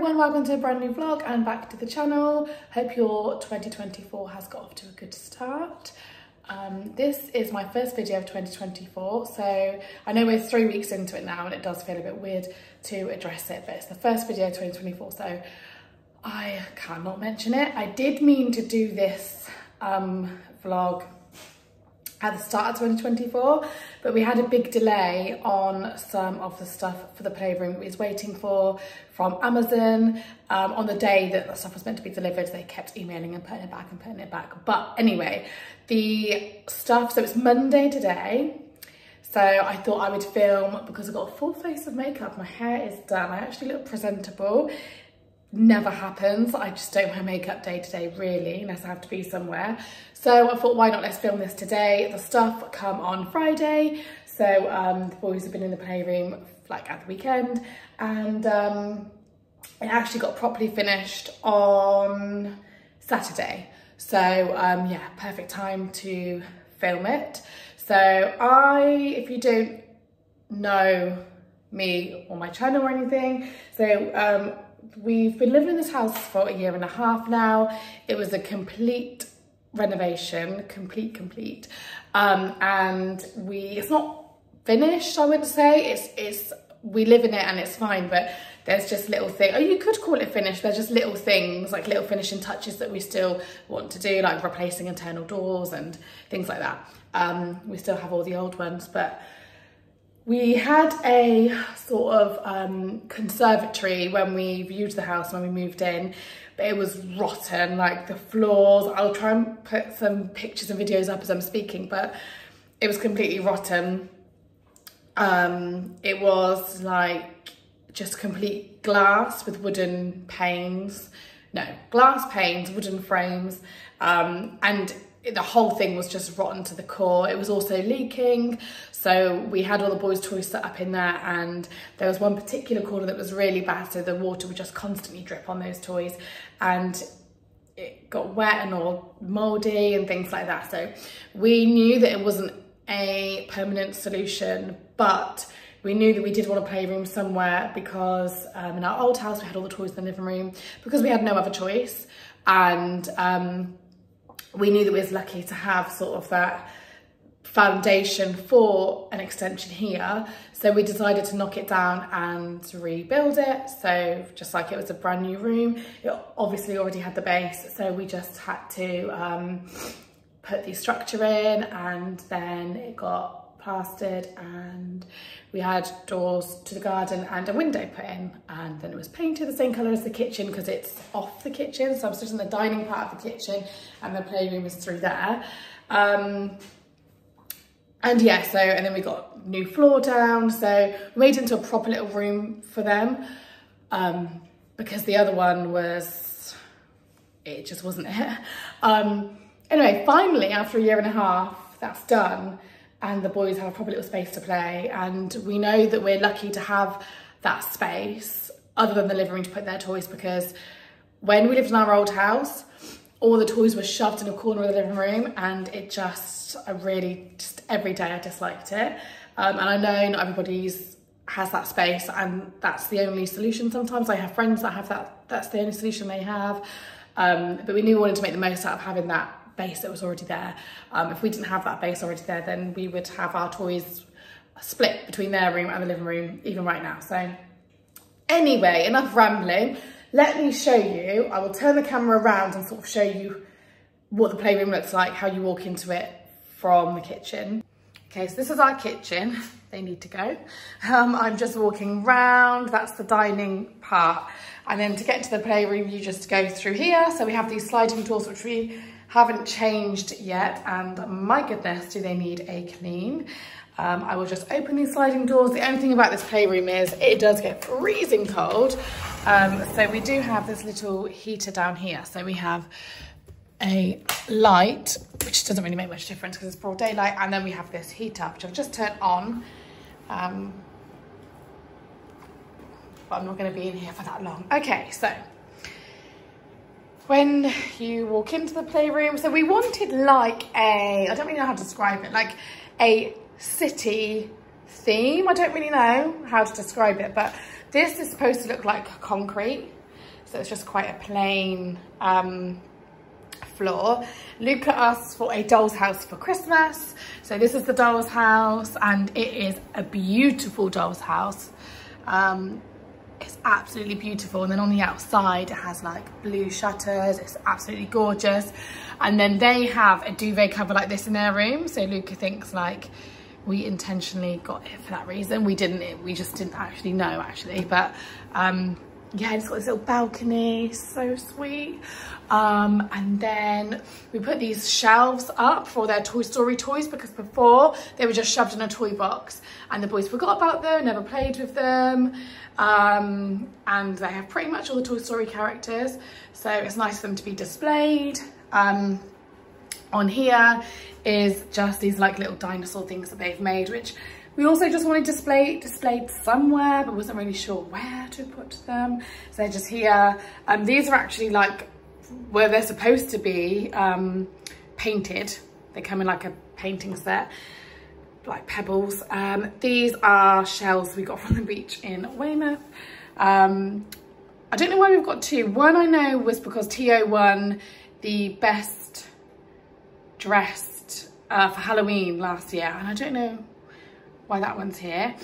everyone, welcome to a brand new vlog and back to the channel. Hope your 2024 has got off to a good start. This is my first video of 2024, so I know we're 3 weeks into it now and it does feel a bit weird to address it, but it's the first video of 2024, so I cannot mention it. I did mean to do this vlog at the start of 2024, but we had a big delay on some of the stuff for the playroom we was waiting for from Amazon. On the day that the stuff was meant to be delivered, they kept emailing and putting it back and putting it back. But anyway, the stuff, so it's Monday today, so I thought I would film because I've got a full face of makeup, my hair is done, I actually look presentable. Never happens. I just don't wear makeup day to day really, unless I have to be somewhere. So I thought, why not, let's film this today. The stuff come on Friday, so the boys have been in the playroom like at the weekend, and it actually got properly finished on Saturday. So yeah, perfect time to film it. So if you don't know me or my channel or anything, so we've been living in this house for 1.5 years now. It was a complete renovation, complete. And it's not finished, I wouldn't say. We live in it and it's fine, but there's just little things, oh, you could call it finished, there's just little things, like little finishing touches that we still want to do, like replacing internal doors and things like that. We still have all the old ones, but we had a sort of conservatory when we viewed the house, when we moved in, but it was rotten, like the floors. I'll try and put some pictures and videos up as I'm speaking, but it was completely rotten. It was like just complete glass with wooden panes. No, glass panes, wooden frames, and the whole thing was just rotten to the core. It was also leaking, so we had all the boys' toys set up in there, and there was one particular corner that was really bad, so the water would just constantly drip on those toys, and it got wet and all mouldy and things like that. So we knew that it wasn't a permanent solution, but we knew that we did want a playroom somewhere, because in our old house we had all the toys in the living room because we had no other choice, and we knew that we was lucky to have sort of that foundation for an extension here. So we decided to knock it down and rebuild it. So just like it was a brand new room, it obviously already had the base. So we just had to put the structure in, and then it got plastered, and we had doors to the garden and a window put in, and then it was painted the same colour as the kitchen because it's off the kitchen, so I'm stood in the dining part of the kitchen and the playroom is through there. And yeah, so, and then we got new floor down, so we made it into a proper little room for them, because the other one it just wasn't it. Anyway, finally, after 1.5 years, that's done, and the boys have a proper little space to play, and we know that we're lucky to have that space other than the living room to put their toys, because when we lived in our old house, all the toys were shoved in a corner of the living room, and every day I disliked it. And I know not everybody has that space, and that's the only solution. Sometimes I have friends that have that's the only solution they have, but we knew we wanted to make the most out of having that base that was already there. If we didn't have that base already there, then we would have our toys split between their room and the living room even right now. So anyway, enough rambling. Let me show you, I will turn the camera around and sort of show you what the playroom looks like, how you walk into it from the kitchen. Okay, so this is our kitchen. They need to go. I'm just walking round, that's the dining part. And then to get to the playroom, you just go through here. So we have these sliding doors, which we haven't changed yet, and my goodness, do they need a clean. I will just open these sliding doors. The only thing about this playroom is it does get freezing cold. So we do have this little heater down here. So we have a light, which doesn't really make much difference because it's broad daylight, and then we have this heater, which I've just turned on. But I'm not going to be in here for that long. Okay, so when you walk into the playroom, so we wanted like I don't really know how to describe it, like a city theme. I don't really know how to describe it, but this is supposed to look like concrete. so it's just quite a plain floor. Luca asked for a doll's house for Christmas, so this is the doll's house, and it is a beautiful doll's house. It's absolutely beautiful, and then on the outside it has like blue shutters. It's absolutely gorgeous. And then they have a duvet cover like this in their room, so Luca thinks like we intentionally got it for that reason. We didn't, we just didn't actually know actually, but yeah, it's got this little balcony, so sweet. And then we put these shelves up for their Toy Story toys, because before they were just shoved in a toy box and the boys forgot about them, never played with them. And they have pretty much all the Toy Story characters, so it's nice for them to be displayed. On here is just these like little dinosaur things that they've made, which we also just wanted displayed somewhere, but wasn't really sure where to put them. So they're just here. These are actually like where they're supposed to be painted. They come in like a painting set, like pebbles. These are shells we got from the beach in Weymouth. I don't know why we've got two. One I know was because Tio won the best dressed for Halloween last year, and I don't know why that one's here.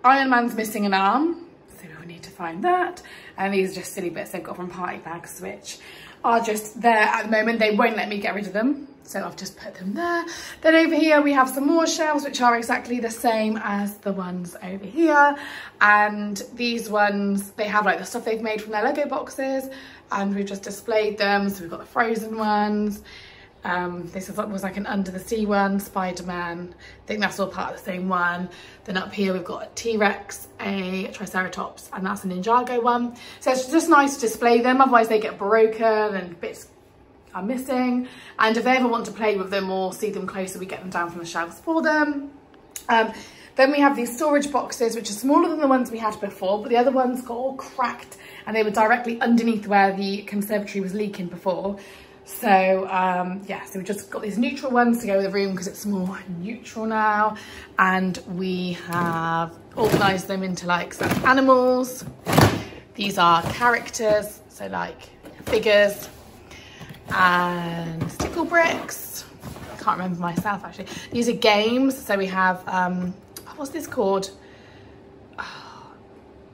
Iron Man's missing an arm, so we'll need to find that. And these are just silly bits they've got from party bags, which are just there at the moment. They won't let me get rid of them, so I've just put them there. Then over here we have some more shelves, which are exactly the same as the ones over here. And these ones, they have like the stuff they've made from their Lego boxes, and we've just displayed them. So we've got the Frozen ones. This was like an Under the Sea one, Spider-Man. I think that's all part of the same one. Then up here we've got a T-Rex, a Triceratops, and that's a Ninjago one. So it's just nice to display them, otherwise they get broken and bits are missing. And if they ever want to play with them or see them closer, we get them down from the shelves for them. Then we have these storage boxes, which are smaller than the ones we had before, but the other ones got all cracked and they were directly underneath where the conservatory was leaking before. So yeah, so we've just got these neutral ones to go with the room because it's more neutral now. And we have organised them into like some animals. These are characters, so like figures and stickle bricks. I can't remember myself actually. These are games. So we have, what's this called? Oh,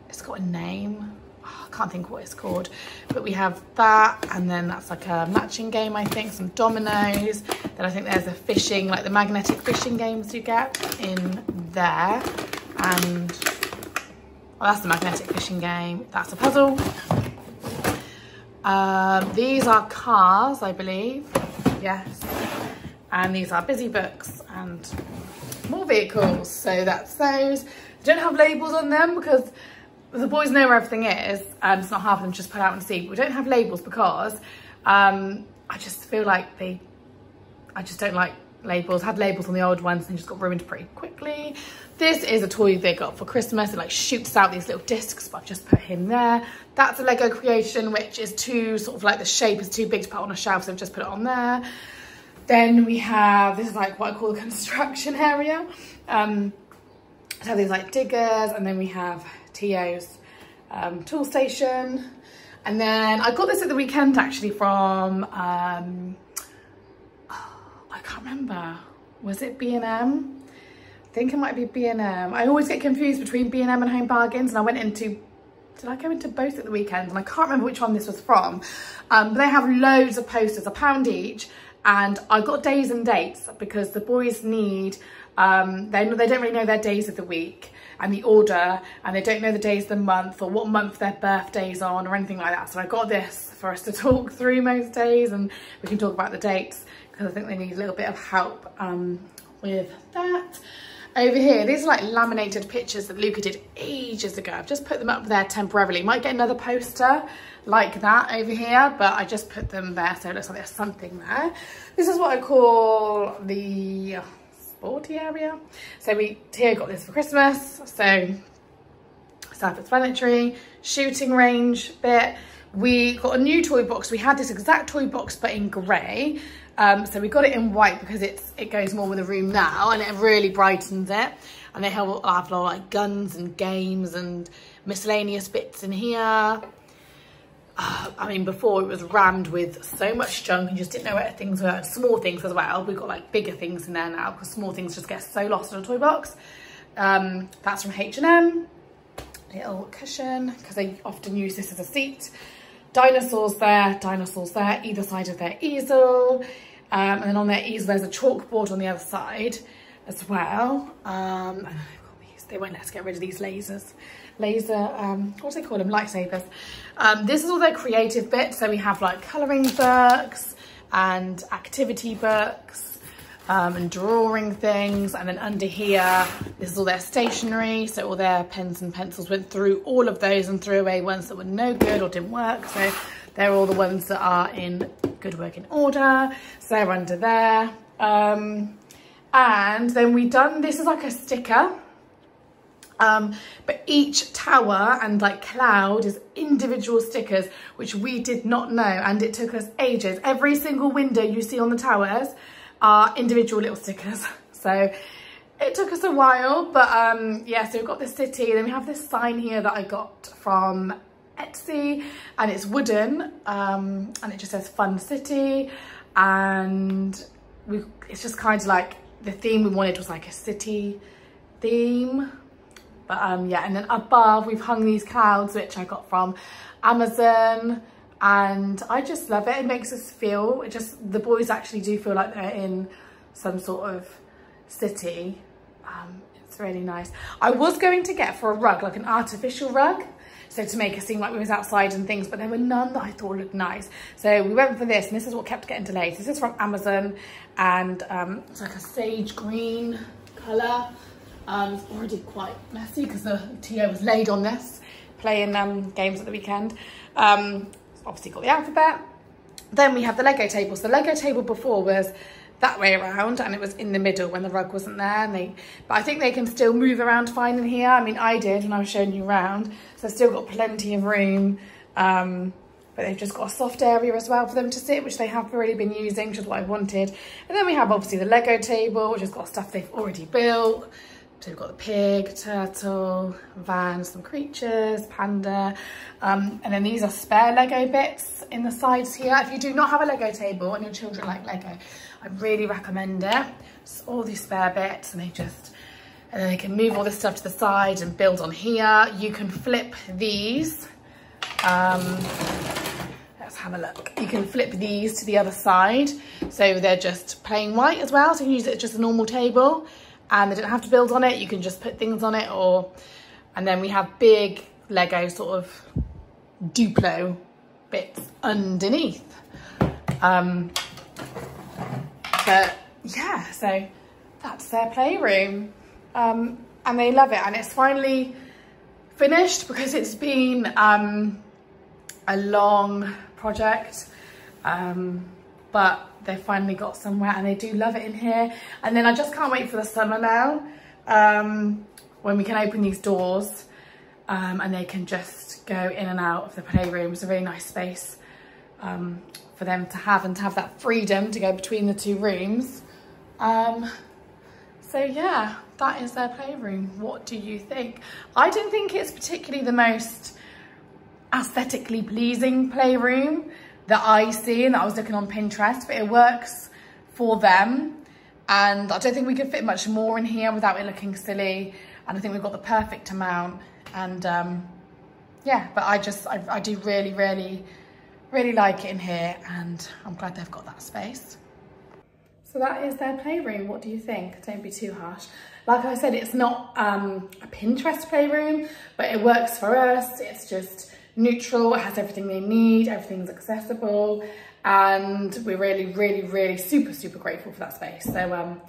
it's got a name. I can't think what it's called, but we have that, and then that's like a matching game, I think, some dominoes. Then I think there's a fishing, like the magnetic fishing games you get in there. And well, that's the magnetic fishing game. That's a puzzle. These are cars, I believe. Yes. And these are busy books and more vehicles. So that's those. They don't have labels on them because the boys know where everything is, and it's not hard for them to just put out and see. But we don't have labels because I just feel like I just don't like labels. Had labels on the old ones and just got ruined pretty quickly. This is a toy they got for Christmas. It like shoots out these little discs, but I've just put him there. That's a Lego creation, which is too sort of like the shape is too big to put on a shelf, so I've just put it on there. Then we have, this is like what I call the construction area. So these like diggers, and then we have Tio's tool station. And then I got this at the weekend actually from, I can't remember, was it B&M? I think it might be B&M. I always get confused between B&M and Home Bargains, and I went into, did I go into both at the weekend? And I can't remember which one this was from. But they have loads of posters, £1 each. And I got days and dates because the boys need, they don't really know their days of the week and the order, and they don't know the days of the month or what month their birthday's on or anything like that. So I got this for us to talk through most days, and we can talk about the dates because I think they need a little bit of help with that. Over here, these are like laminated pictures that Luca did ages ago. I've just put them up there temporarily. Might get another poster like that over here, but I just put them there so it looks like there's something there. This is what I call the sporty area. So Tio got this for Christmas, so self-explanatory. Shooting range bit. We got a new toy box. We had this exact toy box but in grey. So we got it in white because it goes more with the room now, and it really brightens it. And they have like guns and games and miscellaneous bits in here. I mean, before it was rammed with so much junk and just didn't know where things were. Small things as well. We've got like bigger things in there now because small things just get so lost in a toy box. That's from H&M. Little cushion, because they often use this as a seat. Dinosaurs there, either side of their easel. And then on their easel, there's a chalkboard on the other side as well. They won't let us get rid of these what do they call them? Lightsabers. This is all their creative bits. So we have like colouring books and activity books and drawing things. And then under here, this is all their stationery. So all their pens and pencils, went through all of those and threw away ones that were no good or didn't work. So they're all the ones that are in good working order. So they're under there. And then this is like a sticker. But each tower and like cloud is individual stickers, which we did not know, and it took us ages. Every single window you see on the towers are individual little stickers, so it took us a while. But yeah, so we've got the city, then we have this sign here that I got from Etsy, and it's wooden, and it just says Fun City, and it's just kind of like the theme we wanted was like a city theme. But yeah, and then above we've hung these clouds, which I got from Amazon, and I just love it. It makes us feel, the boys actually do feel like they're in some sort of city. It's really nice. I was going to get for a rug, like an artificial rug, so to make it seem like we was outside and things, but there were none that I thought looked nice. So we went for this, and this is what kept getting delayed. This is from Amazon, and it's like a sage green colour. It's already quite messy because the Tio was laid on this, playing games at the weekend. Obviously got the alphabet. Then we have the Lego table. So the Lego table before was that way around, and it was in the middle when the rug wasn't there. But I think they can still move around fine in here. I mean, I did when I was showing you around. So I've still got plenty of room. But they've just got a soft area as well for them to sit, which they have already been using, which is what I wanted. And then we have obviously the Lego table, which has got stuff they've already built. So we've got the pig, turtle, van, some creatures, panda. And then these are spare Lego bits in the sides here. If you do not have a Lego table and your children like Lego, I really recommend it. It's all these spare bits, and then they can move all this stuff to the side and build on here. You can flip these. Let's have a look. You can flip these to the other side. So they're just plain white as well. So you can use it as just a normal table. And they don't have to build on it, you can just put things on it, and then we have big Lego sort of Duplo bits underneath. But yeah, so that's their playroom, and they love it, and it's finally finished because it's been a long project, but they've finally got somewhere, and they do love it in here. And then I just can't wait for the summer now, when we can open these doors, and they can just go in and out of the playroom. It's a really nice space for them to have, and to have that freedom to go between the two rooms. So yeah, that is their playroom. What do you think? I didn't think it's particularly the most aesthetically pleasing playroom that I see and that I was looking on Pinterest, but it works for them, and I don't think we could fit much more in here without it looking silly, and I think we've got the perfect amount. And yeah, but I do really like it in here, and I'm glad they've got that space. So that is their playroom. What do you think? Don't be too harsh. Like I said, it's not a Pinterest playroom, but it works for us. It's just neutral, it has everything they need, everything's accessible, and we're really super grateful for that space. So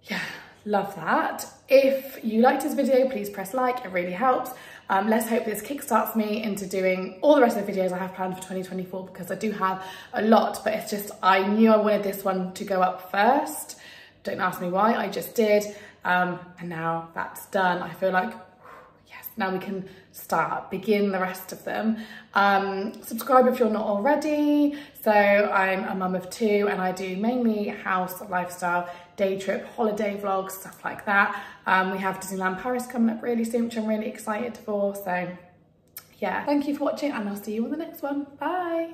yeah, love that. If you liked this video, please press like, it really helps. Let's hope this kickstarts me into doing all the rest of the videos I have planned for 2024, because I do have a lot, but it's just, I knew I wanted this one to go up first. Don't ask me why, I just did. And now that's done, I feel like, yes, now we can begin the rest of them. Subscribe if you're not already. So I'm a mum of 2, and I do mainly house, lifestyle, day trip, holiday vlogs, stuff like that. We have Disneyland Paris coming up really soon, which I'm really excited for. So yeah, thank you for watching and I'll see you on the next one. Bye.